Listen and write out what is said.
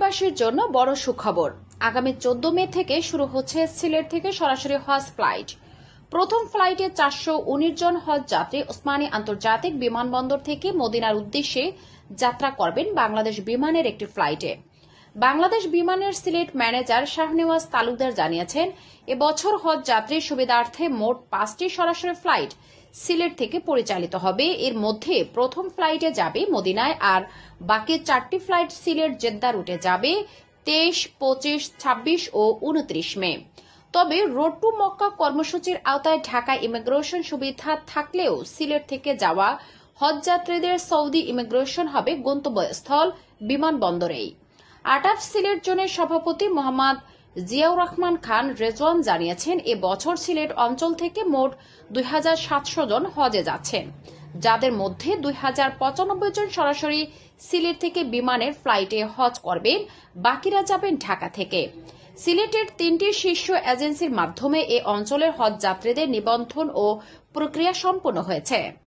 সিলেটবাসীর জন্য বড় সুখবর। আগামী 14 মে থেকে শুরু হচ্ছে সিলেট থেকে সরাসরি হজ ফ্লাইট। প্রথম ফ্লাইটে 419 জন হজ যাত্রী ওসমানী আন্তর্জাতিক বিমানবন্দর থেকে মদিনার উদ্দেশ্যে যাত্রা করবেন বাংলাদেশ বিমানের একটি ফ্লাইটে। বাংলাদেশ বিমানের সিলেট ম্যানেজার শাহনেওয়াজ তালুকদার জানিয়েছেন, এবছর হজ যাত্রীর সুবিধার্থে মোট 5টি সরাসরি ফ্লাইট সিলেট থেকে পরিচালিত হবে। এর মধ্যে প্রথম ফ্লাইটে যাবে মদিনায়, আর বাকি 4টি ফ্লাইট সিলেট জেদ্দা রুটে যাবে 23, 25, 26 ও 29 মে। তবে রোড টু মক্কা কর্মসূচির আওতায় ঢাকা ইমিগ্রেশন সুবিধা থাকলেও সিলেট থেকে যাওয়া হজযাত্রীদের সৌদি ইমিগ্রেশন হবে গন্তব্যস্থল বিমানবন্দরেই। আটাফ সিলেট জোনের সভাপতি মোহাম্মদ জিয়াউর রহমান খান রেজওয়ান জানিয়েছেন, এবছর সিলেট অঞ্চল থেকে মোট 2700 জন হজে যাচ্ছেন, যাদের মধ্যে 2095 জন সরাসরি সিলেট থেকে বিমানের ফ্লাইটে হজ করবেন, বাকিরা যাবেন ঢাকা থেকে। সিলেটের 3টি শীর্ষ এজেন্সির মাধ্যমে এ অঞ্চলের হজ যাত্রীদের নিবন্ধন ও প্রক্রিয়া সম্পন্ন হয়েছে।